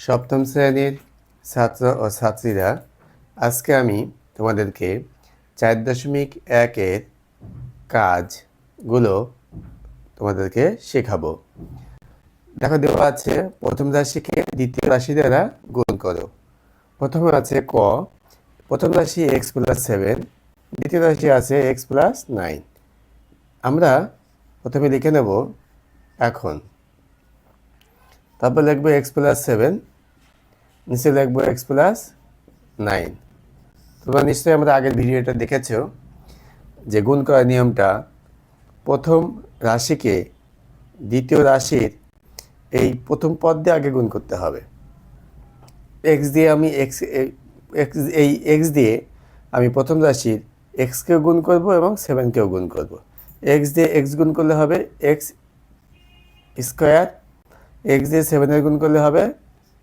সপ্তম শ্রেণীর ছাত্র ও ছাত্রীরা, আজকে আমি তোমাদেরকে 4.1-এর কাজগুলো তোমাদেরকে শেখাবো। দেখো, দেওয়া আছে প্রথম রাশিকে দ্বিতীয় রাশি দ্বারা গুণ করো। প্রথমে আছে ক, প্রথম রাশি x+7, দ্বিতীয় রাশি আছে x+9। আমরা প্রথমে লিখে নেব এখন, তারপর লিখবো x+7, নিচে লিখবো x+9। তোমরা নিশ্চয়ই আমরা আগের ভিডিওটা দেখেছো যে গুণ করার নিয়মটা, প্রথম রাশিকে দ্বিতীয় রাশির এই প্রথম পদ দিয়ে আগে গুণ করতে হবে। এক্স দিয়ে আমি এক্স দিয়ে আমি প্রথম রাশির এক্সকেও গুণ করব এবং 7কেও গুণ করব। এক্স দিয়ে এক্স গুণ করলে হবে এক্স স্কোয়ার, এক্স দিয়ে 7-এর গুণ করলে হবে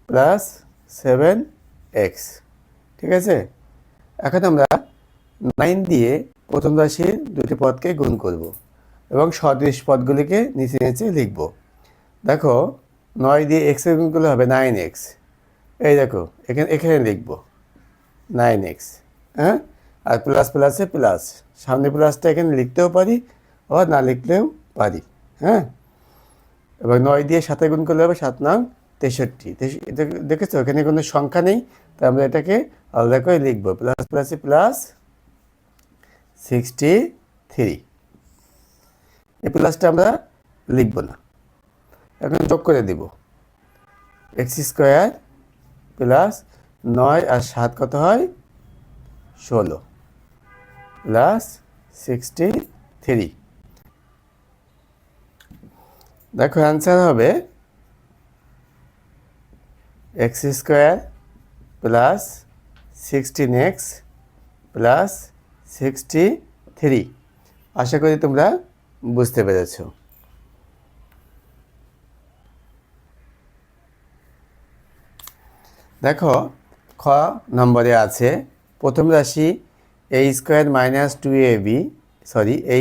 +7x। ঠিক আছে, এখন আমরা 9 দিয়ে প্রথম রাশির দুটি পদকে গুণ করব এবং সদৃশ পদগুলিকে নিচে নিচে লিখব। দেখো, 9 দিয়ে এক্সের গুণ করলে হবে 9x। এই দেখো, এখানে লিখব 9x। হ্যাঁ, আর প্লাস প্লাসে প্লাস, সামনে প্লাসটা এখানে লিখতেও পারি আবার না লিখলেও পারি। হ্যাঁ, এবং 9 দিয়ে 7 গুণ করলে হবে 7×9 = 63। দেখেছো, এখানে কোনো সংখ্যা নেই, তাই আমরা এটাকে আলাদা করে লিখবো, প্লাস প্লাসে প্লাস 63। এই প্লাসটা আমরা লিখব না, এখন যোগ করে দিব। x² প্লাস 9 আর 7 কত হয়? 16 প্লাস 63। দেখো, অ্যান্সার হবে x² প্লাস 16x প্লাস 63। আশা করি তোমরা বুঝতে পেরেছ। দেখো, খ নম্বরে আছে প্রথম রাশি a² - 2ab, a²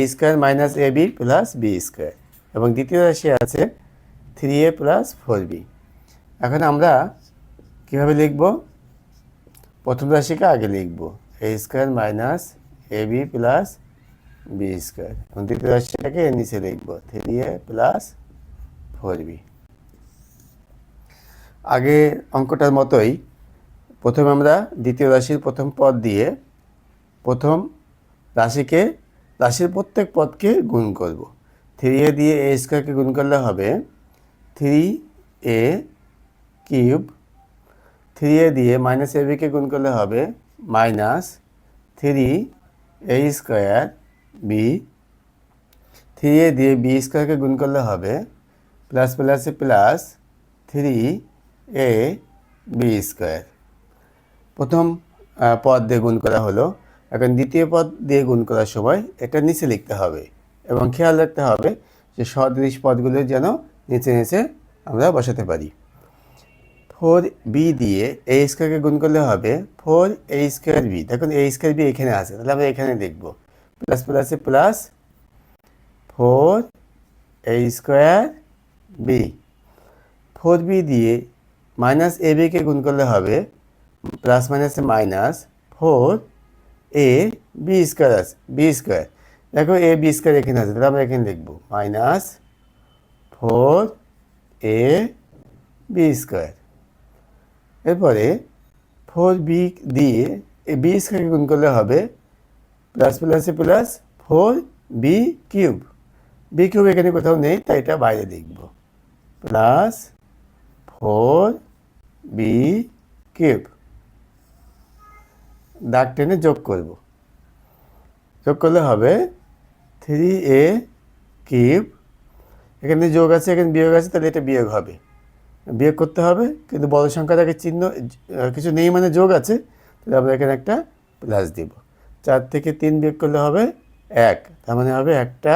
- ab plus b², এবং দ্বিতীয় রাশি আছে 3a প্লাস 4b। এখন আমরা কীভাবে লিখব? প্রথম রাশিকে আগে লিখব, a² - ab প্লাস b², এবং দ্বিতীয় রাশিটাকে এর নিচে লিখব 3a প্লাস 4b। আগে অঙ্কটার মতোই প্রথমে আমরা দ্বিতীয় রাশির প্রথম পদ দিয়ে প্রথম রাশির প্রত্যেক পদকে গুণ করব। 3a দিয়ে a² গুণ করলে হবে 3a³। 3a দিয়ে -ab গুণ করলে হবে -3a²b। 3a দিয়ে b² গুণ করলে হবে প্লাস প্লাসে প্লাস 3ab²। প্রথম পদ দিয়ে গুণ করা হলো, এখন দ্বিতীয় পদ দিয়ে গুণ করার সময় এটা নিচে লিখতে হবে এবং খেয়াল রাখতে হবে যে সদৃশ পদগুলো যেন নিচে নিচে আমরা বসাতে পারি। 4b দিয়ে a² গুণ করলে হবে 4a²b। দেখুন, a²b এখানে আছে, তাহলে আমরা এখানে লিখব প্লাস প্লাসে প্লাস 4a²b। 4b দিয়ে -ab গুণ করলে হবে প্লাস মাইনাসে মাইনাস 4ab² আছে, b²। দেখো, ab² এখানে আছে, তাহলে আমরা এখানে লিখব -4ab²। এরপরে 4b দিয়ে b² গুণ করলে হবে প্লাস প্লাসে প্লাস 4b³ b³ এখানে কোথাও নেই, তাই এটা বাইরে লিখব প্লাস 4b³। দাগ টেনে যোগ করব, যোগ করলে হবে 3a³। এখানে যোগ আছে, এখানে বিয়োগ আছে, তাহলে এটা বিয়োগ হবে, বিয়োগ করতে হবে, কিন্তু বড় সংখ্যার আগে চিহ্ন কিছু নেই মানে যোগ আছে, তাহলে আমরা এখানে একটা প্লাস দিব। 4 থেকে 3 বিয়োগ করলে হবে 1, তার মানে হবে একটা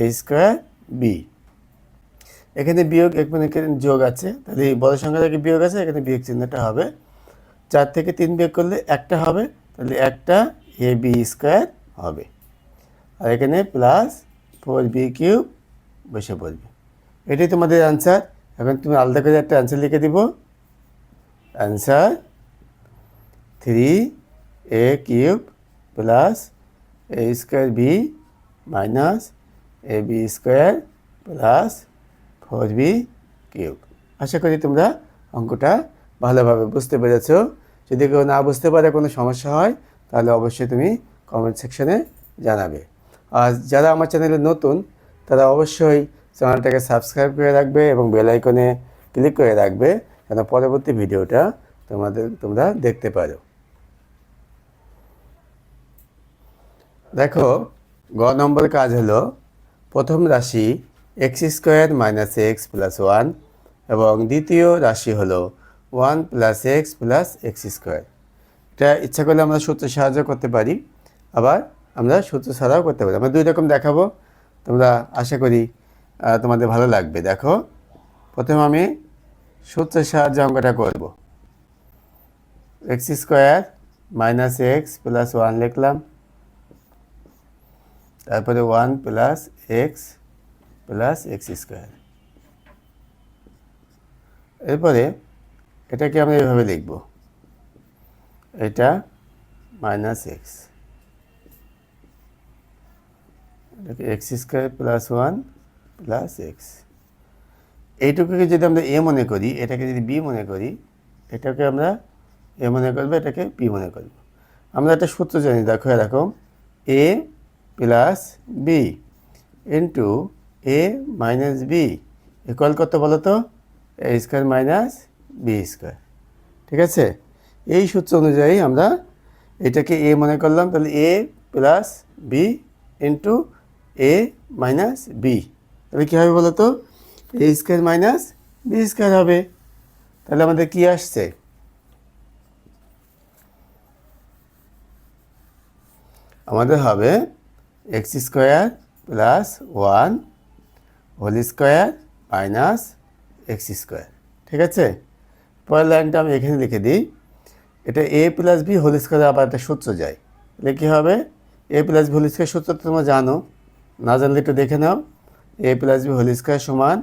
a²b। এখানে বিয়োগ, এখানে যোগ আছে, তাহলে বড় সংখ্যার আগে বিয়োগ আছে, এখানে বিয়োগ চিহ্নটা হবে। 4 থেকে 3 বিয়োগ করলে একটা হবে, তাহলে একটা ab² হবে, আর এখানে প্লাস 4b³ বসে পড়বে। এটাই তোমাদের অ্যান্সার। এখন তুমি আলাদা করে একটা অ্যান্সার লিখে দিব, answer 3a cube plus a square B minus ab square plus 4b cube. আশা করি তোমরা অঙ্কটা ভালোভাবে বুঝতে পেরেছ। যদি কেউ না বুঝতে পারে, কোনো সমস্যা হয়, তাহলে অবশ্যই তুমি কমেন্ট সেকশনে জানাবে। আর যারা আমার চ্যানেলে নতুন, তারা অবশ্যই চ্যানেলটাকে সাবস্ক্রাইব করে রাখবে এবং বেল আইকনে ক্লিক করে রাখবে, যেন পরবর্তী ভিডিওটা তোমরা দেখতে পারো। দেখো, গ নম্বর কাজ হলো প্রথম রাশি x square minus x plus 1 এবং দ্বিতীয় রাশি হলো 1 plus x plus x square. এটা ইচ্ছা করলে আমরা সূত্র সাহায্য করতে পারি, আবার আমরা সূত্র ছাড়াও করতে পারি। আমরা দুই রকম দেখাবো, তোমরা আশা করি তোমাদের ভালো লাগবে। দেখো, প্রথমে আমি সূত্রের সাহায্যে অঙ্কটা করব। X square minus x plus 1 লিখলাম, তারপরে 1 plus x plus x square. এরপরে এটাকে আমরা এইভাবে লিখব, এটা মাইনাস এক্স, এটাকে x square plus 1 plus x. এইটুকুকে যদি আমরা এ মনে করি, এটাকে যদি বি মনে করি, এটাকে আমরা এ মনে করবো, এটাকে বি মনে করব। আমরা একটা সূত্র জানি, দেখো এরকম, এ plus B into A minus B equal কত বলো তো? A square minus B square. ঠিক আছে, এই সূত্র অনুযায়ী আমরা এটাকে এ মনে করলাম, তাহলে A plus B into A minus B, তাহলে কী হবে বলো তো? A square minus B square হবে। তাহলে আমাদের কি আসছে? আমাদের হবে X square plus 1 whole square minus X square. ঠিক আছে, পরের লাইনটা আমি এখানে লিখে দিই। এটা এ প্লাস বি হোল স্কোয়ারে আবার একটা সূত্র যায়, তাহলে কী হবে? A plus B whole square সূত্র তো তোমরা জানো, না জানলে একটু দেখে নাও। A plus B whole square সমান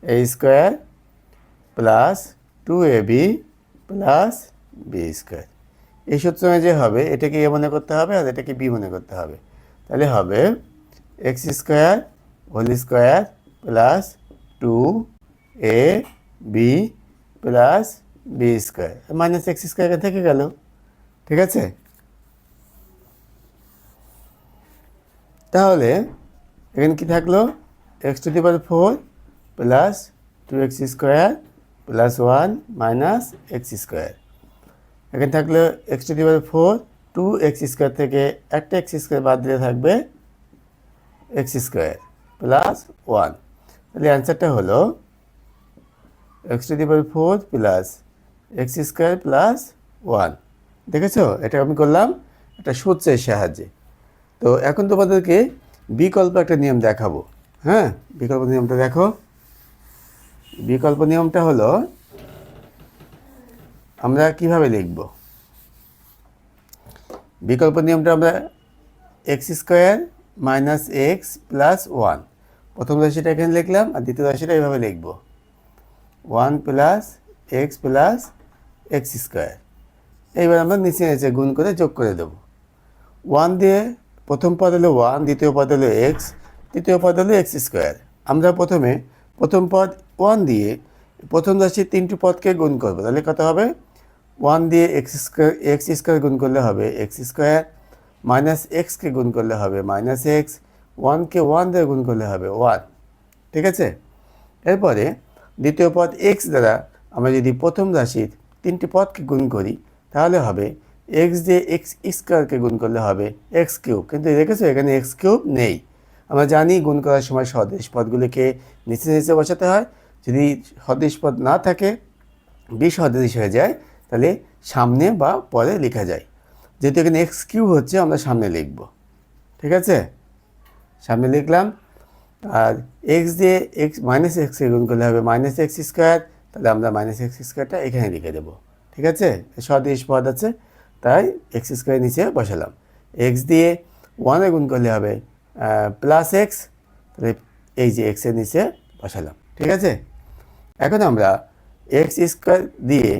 A square plus 2ab plus B square. এই সূত্র যে হবে, এটাকে এ মনে করতে হবে আর এটাকে বি মনে করতে হবে। তাহলে হবে X square whole square plus 2ab plus B square minus X square থেকে গেল। ঠিক আছে, তাহলে এখানে কি থাকলো? X to the power 4 plus 2x square plus 1 minus X square. এখানে থাকলো X to the power 4, 2x square থেকে একটা এক্স স্কোয়ার বাদ দিলে থাকবে এক্স স্কোয়ার প্লাস 1। তাহলে অ্যান্সারটা হলো x to the power 4 plus x square plus 1। দেখেছো, এটা আমি করলাম একটা সূত্রের সাহায্যে। তো এখন তোমাদেরকে বিকল্প একটা নিয়ম দেখাবো। হ্যাঁ, বিকল্প নিয়মটা দেখো। বিকল্প নিয়মটা হলো আমরা কিভাবে লিখব? বিকল্প নিয়মটা আমরা x square minus x plus 1, প্রথম রাশিটা এখানে লিখলাম আর দ্বিতীয় রাশিটা এইভাবে লিখব, 1 plus x plus x square. এইবার আমরা নিচে নিচে গুণ করে যোগ করে দেবো। 1 দিয়ে প্রথম পদ হলো 1, দ্বিতীয় পদ হলো এক্স, তৃতীয় পদ হলো এক্স স্কোয়ার। আমরা প্রথমে প্রথম পদ 1 দিয়ে প্রথম রাশির 3টি পদকে গুণ করব। তাহলে কত হবে? 1 দিয়ে এক্স স্কোয়ার গুণ করলে হবে এক্স স্কোয়ার, মাইনাস এক্সকে গুণ করলে হবে মাইনাস এক্স, 1কে 1 দিয়ে গুণ করলে হবে 1। ঠিক আছে, এরপরে দ্বিতীয় পদ এক্স দ্বারা আমরা যদি প্রথম রাশির 3টি পদকে গুণ করি, তাহলে হবে এক্স দিয়ে এক্স স্কোয়ারকে গুণ করলে হবে এক্স কিউব। কিন্তু দেখেছো এখানে এক্স কিউব নেই। আমরা জানি গুণ করার সময় সদৃশ পদগুলিকে নিচে নিচে বসাতে হয়। যদি সদৃশ পদ না থাকে, বিসদৃশ হয়ে যায়, তাহলে সামনে বা পরে লেখা যায়। যেহেতু এখানে এক্স কিউব হচ্ছে, আমরা সামনে লিখব। ঠিক আছে, সামনে লিখলাম। আর এক্স দিয়ে এক্স মাইনাস এক্সকে গুণ করলে হবে মাইনাস এক্স স্কোয়ার, তাহলে আমরা মাইনাস এক্স স্কোয়ারটা এখানে লিখে দেবো। ঠিক আছে, সদৃশ পদ আছে, তাই এক্স স্কোয়ার নিচে বসালাম। এক্স দিয়ে 1 গুণ করলে হবে প্লাস এক্স, তাহলে এই যে এক্সের নিচে বসালাম। ঠিক আছে, এখন আমরা এক্স স্কোয়ার দিয়ে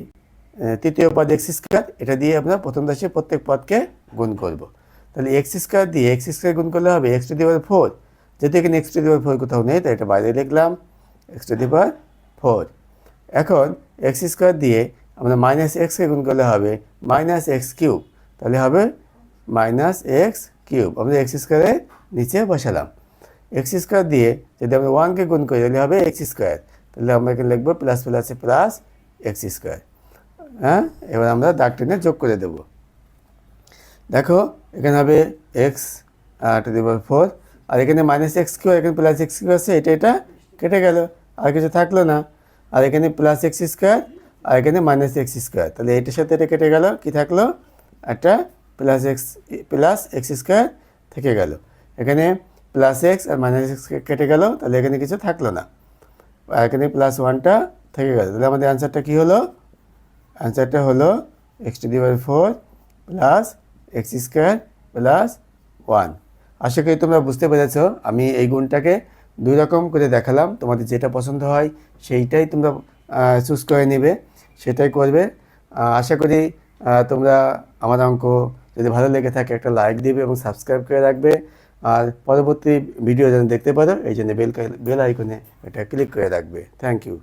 তৃতীয় পদ এক্স স্কোয়ার, এটা দিয়ে আমরা প্রথম রাশির প্রত্যেক পদকে গুণ করব। তাহলে এক্স স্কোয়ার দিয়ে এক্স স্কোয়ার গুণ করলে হবে এক্স টু দি পাওয়ার 4, যেহেতু এখানে এক্স টু দি পাওয়ার 4 কোথাও নেই তাই এটা বাইরে লিখলাম এক্স টু দি পাওয়ার 4। এখন এক্স স্কোয়ার দিয়ে আমরা মাইনাস এক্সকে গুণ করলে হবে মাইনাস এক্স কিউব, তাহলে হবে মাইনাস এক্স কিউব। আমরা এক্স স্কোয়ারের নিচে বসালাম। এক্স স্কোয়ার দিয়ে যদি আমরা 1কে গুণ করি তাহলে হবে এক্স স্কোয়ার, তাহলে আমরা এখানে লিখবো প্লাস প্লাসে প্লাস এক্স স্কোয়ার। হ্যাঁ, এবার আমরা দাগ টেনে যোগ করে দেব। দেখো এখানে হবে এক্স টু দি পাওয়ার 4, আর এখানে মাইনাস এক্স কিউ, এখানে প্লাস এক্স কিউ আছে, এটা কেটে গেল, আর কিছু থাকলো না। আর এখানে প্লাস এক্স স্কোয়ার আর এখানে মাইনাস এক্স স্কোয়ার, তাহলে এটার সাথে এটা কেটে গেল, কি থাকলো একটা প্লাস এক্স স্কোয়ার থেকে গেল। এখানে প্লাস এক্স আর মাইনাস এক্স কেটে গেল, তাহলে এখানে কিছু থাকলো না, আর এখানে প্লাস 1টা থেকে গেল। তাহলে আমাদের অ্যান্সারটা কী হলো? অ্যান্সারটা হলো x to the power 4 plus x square plus 1। আশা করি তোমরা বুঝতে পেরেছ। আমি এই গুণটাকে দুই রকম করে দেখালাম, তোমাদের যেটা পছন্দ হয় সেইটাই তোমরা চুজ করে নেবে, সেটাই করবে। আশা করি তোমরা আমার অঙ্ক যদি ভালো লেগে থাকে একটা লাইক দিবে এবং সাবস্ক্রাইব করে রাখবে, আর পরবর্তী ভিডিও যেন দেখতে পারো এই জন্য বেল আইকনে এটা ক্লিক করে রাখবে। Thank you.